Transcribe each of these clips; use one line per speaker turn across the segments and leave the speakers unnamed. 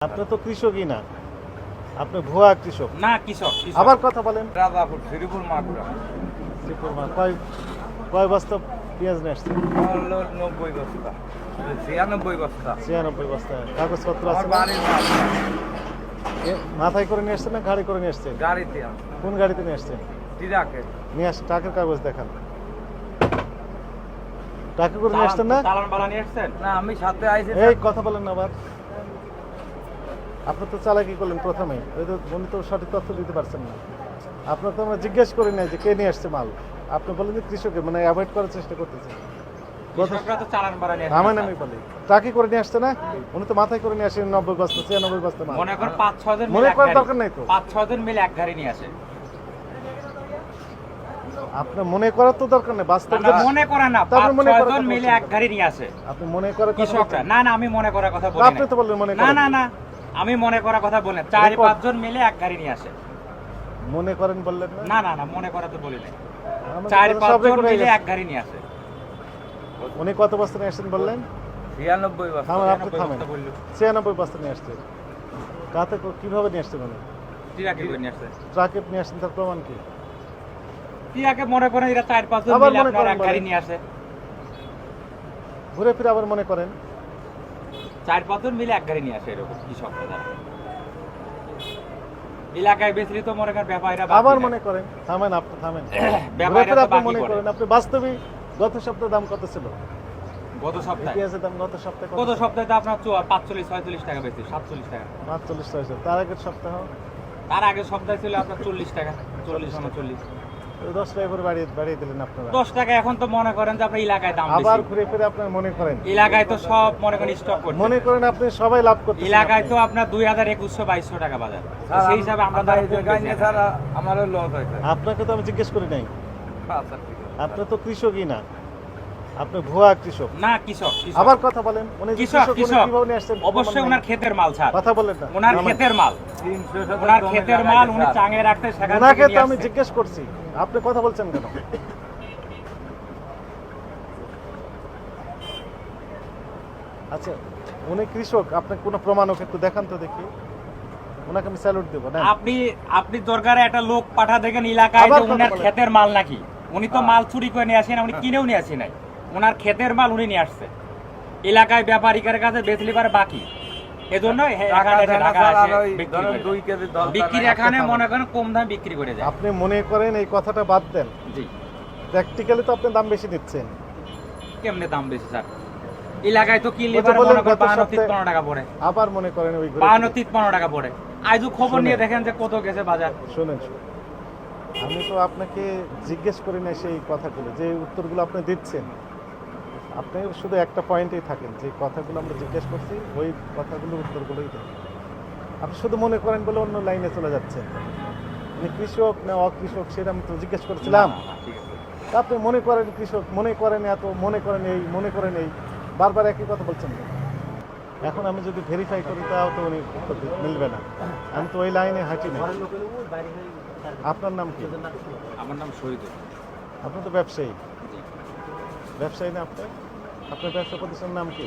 আপনি তো কৃষকই না, আপনি ভুয়া কৃষক।
না কৃষক
আবার কথা বলেন।
রাজাপুর শ্রীপুর মাগুরা
কয় বস্তা পেঁয়াজ নিয়ে আসছেন?
হলো 90 বস্তা 96 বস্তা
96 বস্তা। কাগজপত্র
আমার
আছে না?
বাড়ির মাল
মাথায় করে নিয়ে আসছেন না গাড়ি করে নিয়ে আসছেন?
গাড়িতে আছে
কোন গাড়িতে নিয়ে আসছেন?
ট্রাকে
নিয়ে আস, টাকার কাগজ দেখান। টাকা করে নিয়ে আসছেন না?
চালান বালা নিয়ে আসছেন?
না আমি সাথে আইছি
এই কথা বলেন না আবার। আপনি তো চালাকি করলেন প্রথমেই, উনি তো সঠিক তথ্য দিতে পারছেন না। আপনার তো আমরা জিজ্ঞেস করি নাই যে কে নিয়ে আসছে মাল। আপনি বলেন যে কৃষকের, মানে অ্যাভয়েড করার চেষ্টা করতেছেন।
কৃষকরা তো চালান বালা নিয়ে
আমার
আসে।
নামই বলি টাকি করে নিয়ে আসছে না, উনি তো মাথায় করে নিয়ে আসেন 90 বস্তা 96 বস্তা মাল।
মনে করেন 5-6 জন
মনে
মিলে এক
করার
গাড়ি।
দরকার নাই তো।
5-6 জন মিলে এক গাড়ি নিয়ে আসে।
আপনার মনে করার তো দরকার নেই, বাস্তব
না, মনে করে না,
তারপর মনে
5-6
করার
জন
কথা
মিলে
বলছেন
এক গাড়ি নিয়ে আসে
আপনি মনে করার কথা
কৃষকরা।
বলছেন।
না না, আমি মনে করার কথা বলি
আপনি তো বললেন মনে
না।
করেন।
না না, আমি মনে করার কথা বলি না। 4-5 জন মিলে এক গাড়ি নিয়ে আসে।
মনে করেন বললেন না?
না না না, মনে করা তো বলি না।
আমাদের
4-5
সব
জন
রেকর্ড হয়ে
মিলে
গেছে।
এক গাড়ি নিয়ে আসে।
উনি কত বস্তা নিয়ে আসছেন বললেন?
96 বস্তা
থামেন, আপনি
96
থামেন।
বস্তা বললো।
96 বস্তা নিয়ে আসছেন। কাতে কিভাবে নিয়ে আসছেন উনি?
ট্রাকে করে নিয়ে আসে।
ট্রাকে নিয়ে আসছেন, তার প্রমাণ কি?
ট্রাকে মনে করেন এরা 4-5 জন
আবার
মিলে
মনে
আপনার
করেন
এক গাড়ি
বলেন।
নিয়ে আসে।
ঘুরে ফিরে আবার মনে করেন।
4-5 জন মিলে এক গাড়ি নিয়ে আসে এরকম কৃষকরা যারা। এলাকায় বেশি তো মনে করেন ব্যাপারীরা বাকি
আবার
নেয়।
মনে করেন। থামেন, আপনি থামেন।
ব্যাপারীরা
ঘুরে ফিরে
তো
আপনি
বাকি
মনে
করে।
করেন। আপনি বাস্তবে গত সপ্তাহে দাম কত ছিল?
গত সপ্তাহে
পেঁয়াজের দাম গত সপ্তাহে কত
গত
ছিল?
সপ্তাহে তো আপনার 45-46 টাকা বেশি, 47 টাকা।
45 হয়েছে। তার আগের সপ্তাহ
তার আগের সপ্তাহে ছিল আপনার 40 টাকা, 40-39।
10 টাকা করে বাড়িয়ে দিলেন আপনারা।
10 টাকা এখন তো মনে করেন যে আপনার এলাকায় দাম
আবার
বেশি।
ঘুরে ফিরে আপনার মনে করেন।
এলাকায় তো সব মনে করেন স্টক করছে।
মনে করেন আপনি সবাই লাভ করতেছেন।
এলাকায় তো আপনার 2000-2100-2200 টাকা বাজার। সেই হিসাবে আমরা
এই যে গাইনে ছাড়া আমারও লস হয়েছে
আপনাকে তো আমি জিজ্ঞেস করি নাই।
আচ্ছা ঠিক আছে
আপনি তো কৃষকই না, আপনি ভুয়া কৃষক।
না কৃষক।
আবার কথা বলেন। উনি যে
কৃষক
উনি
কৃষক
কিভাবে নিয়ে আসছেন?
অবশ্যই ওনার ক্ষেতের মাল ছাড়।
কথা বলেন না।
ওনার
নামেন।
ক্ষেতের মাল,
300
ওনার ক্ষেতের মাল উনি চাঙে রাখতে সেখান
ওনাকে
থেকে
তো
নিয়ে
আমি
আসছে।
জিজ্ঞেস করছি, আপনি কথা বলছেন কেন? আচ্ছা, উনি কৃষক, আপনি কোনো প্রমাণ ওকে একটু দেখান তো দেখি। ওনাকে আমি স্যালুট দেবো না?
আপনি দরকারে একটা লোক পাঠা দেখেন এলাকায়
আবার
যে
কথা
উনার
বলেন।
ক্ষেতের মাল নাকি। উনি তো মাল চুরি করে নিয়ে আসেন, উনি কিনেও নিয়ে আসে নাই। ওনার ক্ষেতের মাল উনি নিয়ে আসছে। এলাকায় ব্যাপারীদের কাছে বেচলি পারে বাকি। এজন্য এখানে এসে ঢাকা এসে বিক্রি করে যায়।
2 কেজি দল
বিক্রির এখানে মনে করেন কম দামে বিক্রি করে যায়।
আপনি মনে করেন এই কথাটা বাদ দেন।
জি,
প্র্যাকটিক্যালি তো আপনি দাম বেশি দিচ্ছেন।
কেমনে দাম বেশি স্যার? এলাকায় তো কিনলে
ওই তো
পারে
বললেন
মনে করেন
গত
52-53
সপ্তাহে-
টাকা পড়ে।
আবার মনে করেন ওই ঘুরে
52-53 টাকা পড়ে। আজও খবর
শুনেন।
নিয়ে দেখেন যে কত গেছে বাজার।
শুনেন, আমি তো আপনাকে জিজ্ঞেস করি না সেই কথাগুলো, যে উত্তরগুলো আপনি দিচ্ছেন। আপনি শুধু একটা পয়েন্টেই থাকেন, যে কথাগুলো আমরা জিজ্ঞেস করছি ওই কথাগুলোর উত্তরগুলোই দেন। আপনি শুধু মনে করেন বলে অন্য লাইনে চলে যাচ্ছেন। মানে কৃষক না অকৃষক সেটা আমি তো জিজ্ঞেস করছিলাম।
না, না, ঠিক আছে।
তা আপনি মনে করেন কৃষক, মনে করেন এত, মনে করেন এই, মনে করেন এই, বারবার একই কথা বলছেন কেন? এখন আমি যদি ভেরিফাই করি তাও তো উনি উত্তর মিলবে না। আমি তো ওই লাইনে হাঁটি না। আপনার নাম কি?
আমার নাম শহীদুল।
আপনি তো ব্যবসায়ী।
জি।
ব্যবসায়ী না আপনি? আপনার ব্যবসা প্রতিষ্ঠানের নাম কি?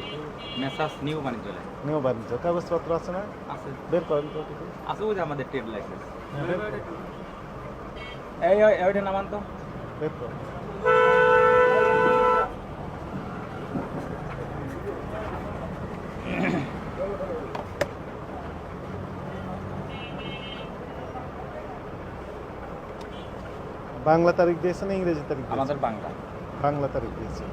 মেসাস নিউ বাণিজ্যালয়
নিউ বাণিজ্য। কাগজপত্র আছে না?
আছে।
বের করেন তো কিছু।
আছে ওই যে আমাদের ট্রেড লাইসেন্স।
হ্যাঁ, বের করেন,
এইটা নামান তো।
বের করেন। বাংলা তারিখ দিয়েছে না ইংরেজি তারিখ দিয়েছে?
আমাদের বাংলা।
বাংলা তারিখ দিয়েছে।